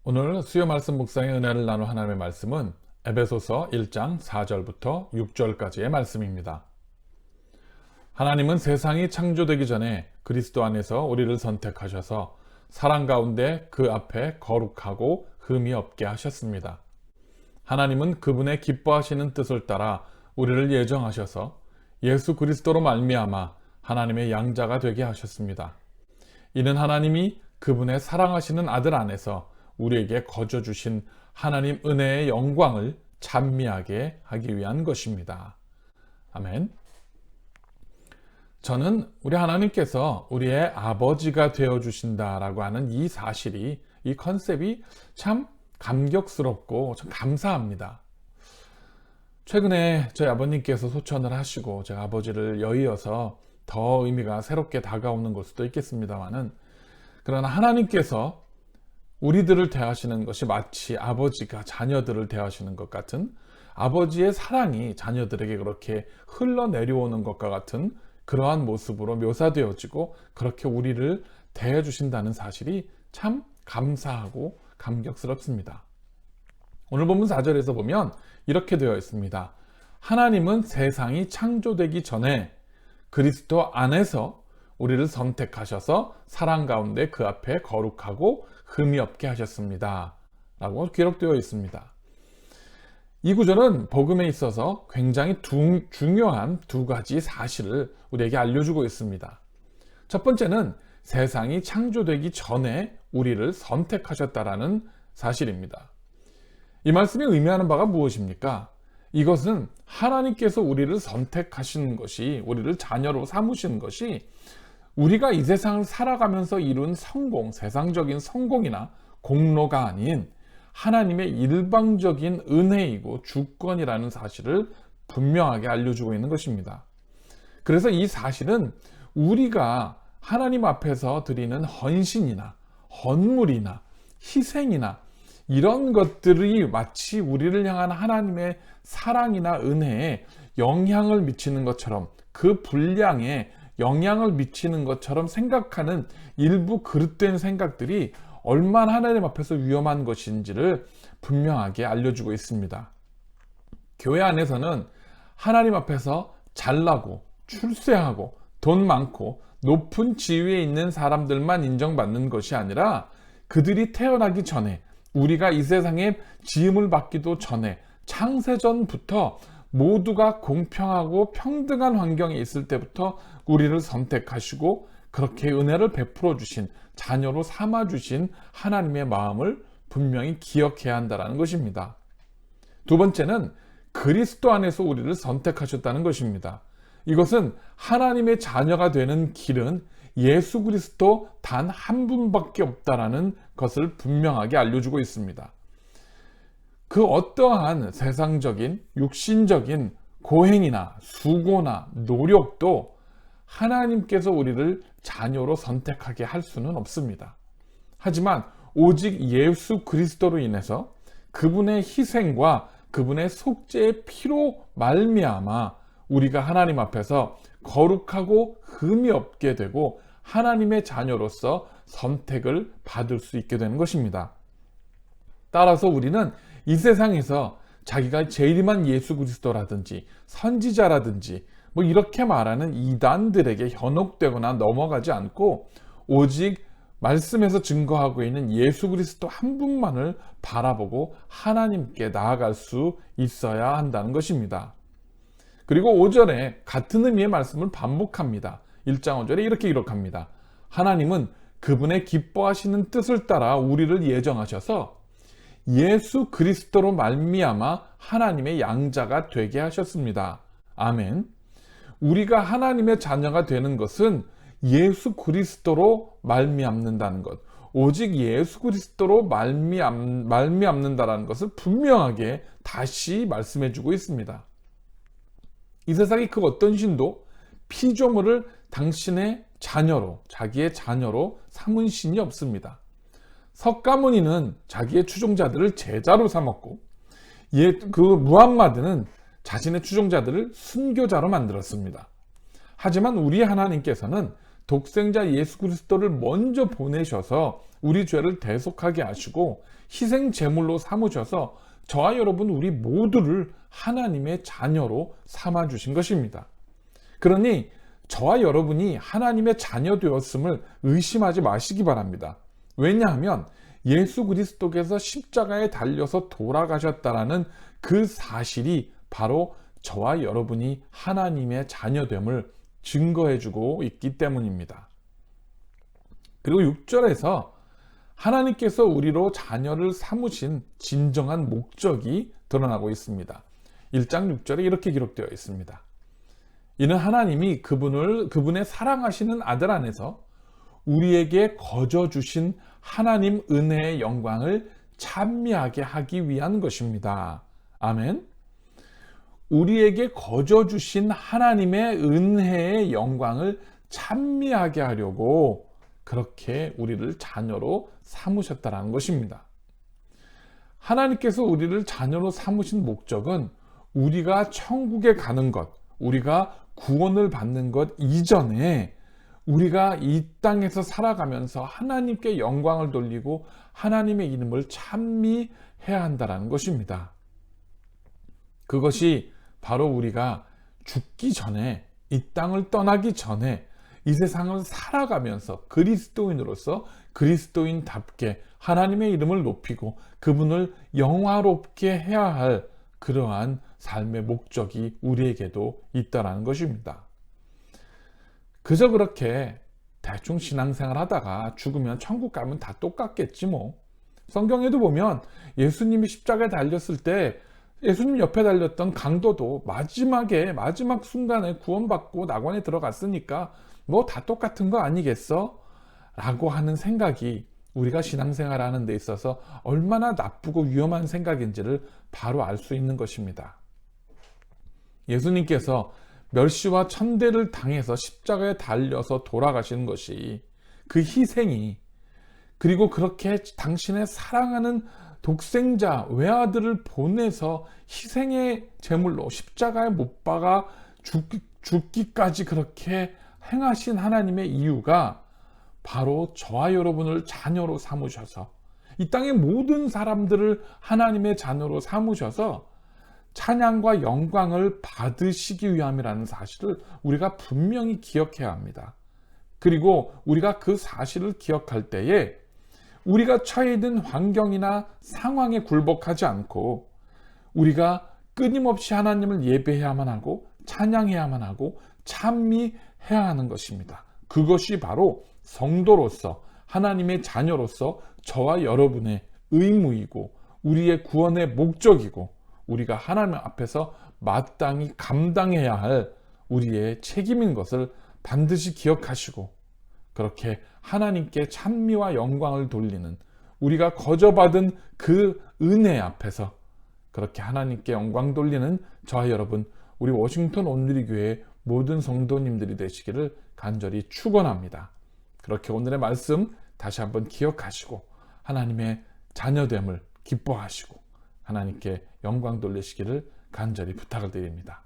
오늘 수요 말씀 묵상의 은혜를 나눌 하나님의 말씀은 에베소서 1장 4절부터 6절까지의 말씀입니다. 하나님은 세상이 창조되기 전에 그리스도 안에서 우리를 선택하셔서 사랑 가운데 그 앞에 거룩하고 흠이 없게 하셨습니다. 하나님은 그분의 기뻐하시는 뜻을 따라 우리를 예정하셔서 예수 그리스도로 말미암아 하나님의 양자가 되게 하셨습니다. 이는 하나님이 그분의 사랑하시는 아들 안에서 우리에게 거저 주신 하나님 은혜의 영광을 찬미하게 하기 위한 것입니다. 아멘. 저는 우리 하나님께서 우리의 아버지가 되어주신다라고 하는 이 사실이, 이 컨셉이 참 감격스럽고 참 감사합니다. 최근에 저희 아버님께서 소천을 하시고 제가 아버지를 여의어서 더 의미가 새롭게 다가오는 걸 수도 있겠습니다만은, 그러나 하나님께서 우리들을 대하시는 것이 마치 아버지가 자녀들을 대하시는 것 같은, 아버지의 사랑이 자녀들에게 그렇게 흘러내려오는 것과 같은 그러한 모습으로 묘사되어지고 그렇게 우리를 대해주신다는 사실이 참 감사하고 감격스럽습니다. 오늘 본문 4절에서 보면 이렇게 되어 있습니다. 하나님은 세상이 창조되기 전에 그리스도 안에서 우리를 선택하셔서 사랑 가운데 그 앞에 거룩하고 흠이 없게 하셨습니다. 라고 기록되어 있습니다. 이 구절은 복음에 있어서 굉장히 중요한 두 가지 사실을 우리에게 알려주고 있습니다. 첫 번째는 세상이 창조되기 전에 우리를 선택하셨다라는 사실입니다. 이 말씀이 의미하는 바가 무엇입니까? 이것은 하나님께서 우리를 선택하신 것이, 우리를 자녀로 삼으신 것이 우리가 이 세상을 살아가면서 이룬 성공, 세상적인 성공이나 공로가 아닌 하나님의 일방적인 은혜이고 주권이라는 사실을 분명하게 알려주고 있는 것입니다. 그래서 이 사실은 우리가 하나님 앞에서 드리는 헌신이나 헌물이나 희생이나 이런 것들이 마치 우리를 향한 하나님의 사랑이나 은혜에 영향을 미치는 것처럼, 그 분량에 영향을 미치는 것처럼 생각하는 일부 그릇된 생각들이 얼마나 하나님 앞에서 위험한 것인지를 분명하게 알려주고 있습니다. 교회 안에서는 하나님 앞에서 잘나고 출세하고 돈 많고 높은 지위에 있는 사람들만 인정받는 것이 아니라, 그들이 태어나기 전에, 우리가 이 세상에 지음을 받기도 전에, 창세전부터 모두가 공평하고 평등한 환경에 있을 때부터 우리를 선택하시고 그렇게 은혜를 베풀어 주신, 자녀로 삼아 주신 하나님의 마음을 분명히 기억해야 한다는 것입니다. 두 번째는 그리스도 안에서 우리를 선택하셨다는 것입니다. 이것은 하나님의 자녀가 되는 길은 예수 그리스도 단 한 분밖에 없다라는 것을 분명하게 알려주고 있습니다. 그 어떠한 세상적인 육신적인 고행이나 수고나 노력도 하나님께서 우리를 자녀로 선택하게 할 수는 없습니다. 하지만 오직 예수 그리스도로 인해서 그분의 희생과 그분의 속죄의 피로 말미암아 우리가 하나님 앞에서 거룩하고 흠이 없게 되고 하나님의 자녀로서 선택을 받을 수 있게 되는 것입니다. 따라서 우리는 이 세상에서 자기가 제일만 예수 그리스도라든지 선지자라든지 뭐 이렇게 말하는 이단들에게 현혹되거나 넘어가지 않고, 오직 말씀에서 증거하고 있는 예수 그리스도 한 분만을 바라보고 하나님께 나아갈 수 있어야 한다는 것입니다. 그리고 5절에 같은 의미의 말씀을 반복합니다. 1장 5절에 이렇게 기록합니다. 하나님은 그분의 기뻐하시는 뜻을 따라 우리를 예정하셔서 예수 그리스도로 말미암아 하나님의 양자가 되게 하셨습니다. 아멘. 우리가 하나님의 자녀가 되는 것은 예수 그리스도로 말미암는다는 것, 오직 예수 그리스도로 말미암는다라는 것을 분명하게 다시 말씀해주고 있습니다. 이 세상에 그 어떤 신도 피조물을 당신의 자녀로, 자기의 자녀로 삼은 신이 없습니다. 석가모니는 자기의 추종자들을 제자로 삼았고, 그 무함마드는 자신의 추종자들을 순교자로 만들었습니다. 하지만 우리 하나님께서는 독생자 예수 그리스도를 먼저 보내셔서 우리 죄를 대속하게 하시고 희생 제물로 삼으셔서 저와 여러분 우리 모두를 하나님의 자녀로 삼아 주신 것입니다. 그러니 저와 여러분이 하나님의 자녀 되었음을 의심하지 마시기 바랍니다. 왜냐하면 예수 그리스도께서 십자가에 달려서 돌아가셨다라는 그 사실이 바로 저와 여러분이 하나님의 자녀됨을 증거해주고 있기 때문입니다. 그리고 6절에서 하나님께서 우리로 자녀를 삼으신 진정한 목적이 드러나고 있습니다. 1장 6절에 이렇게 기록되어 있습니다. 이는 하나님이 그분의 사랑하시는 아들 안에서 우리에게 거저 주신 하나님 은혜의 영광을 찬미하게 하기 위한 것입니다. 아멘. 우리에게 거저 주신 하나님의 은혜의 영광을 찬미하게 하려고 그렇게 우리를 자녀로 삼으셨다는 것입니다. 하나님께서 우리를 자녀로 삼으신 목적은 우리가 천국에 가는 것, 우리가 구원을 받는 것 이전에 우리가 이 땅에서 살아가면서 하나님께 영광을 돌리고 하나님의 이름을 찬미해야 한다는 것입니다. 그것이 바로 우리가 죽기 전에, 이 땅을 떠나기 전에 이 세상을 살아가면서 그리스도인으로서 그리스도인답게 하나님의 이름을 높이고 그분을 영화롭게 해야 할 그러한 삶의 목적이 우리에게도 있다는 것입니다. 그저 그렇게 대충 신앙생활 하다가 죽으면 천국 가면 다 똑같겠지 뭐. 성경에도 보면 예수님이 십자가에 달렸을 때 예수님 옆에 달렸던 강도도 마지막 순간에 구원받고 낙원에 들어갔으니까 뭐 다 똑같은 거 아니겠어? 라고 하는 생각이 우리가 신앙생활 하는 데 있어서 얼마나 나쁘고 위험한 생각인지를 바로 알 수 있는 것입니다. 예수님께서 멸시와 천대를 당해서 십자가에 달려서 돌아가시는 것이, 그 희생이, 그리고 그렇게 당신의 사랑하는 독생자 외아들을 보내서 희생의 제물로 십자가에 못 박아 죽기까지 그렇게 행하신 하나님의 이유가 바로 저와 여러분을 자녀로 삼으셔서 이 땅의 모든 사람들을 하나님의 자녀로 삼으셔서 찬양과 영광을 받으시기 위함이라는 사실을 우리가 분명히 기억해야 합니다. 그리고 우리가 그 사실을 기억할 때에 우리가 처해 있는 환경이나 상황에 굴복하지 않고 우리가 끊임없이 하나님을 예배해야만 하고 찬양해야만 하고 찬미해야 하는 것입니다. 그것이 바로 성도로서 하나님의 자녀로서 저와 여러분의 의무이고 우리의 구원의 목적이고 우리가 하나님 앞에서 마땅히 감당해야 할 우리의 책임인 것을 반드시 기억하시고 그렇게 하나님께 찬미와 영광을 돌리는, 우리가 거저받은 그 은혜 앞에서 그렇게 하나님께 영광 돌리는 저와 여러분, 우리 워싱턴 온누리교회 모든 성도님들이 되시기를 간절히 축원합니다. 그렇게 오늘의 말씀 다시 한번 기억하시고 하나님의 자녀됨을 기뻐하시고 하나님께 영광 돌리시기를 간절히 부탁을 드립니다.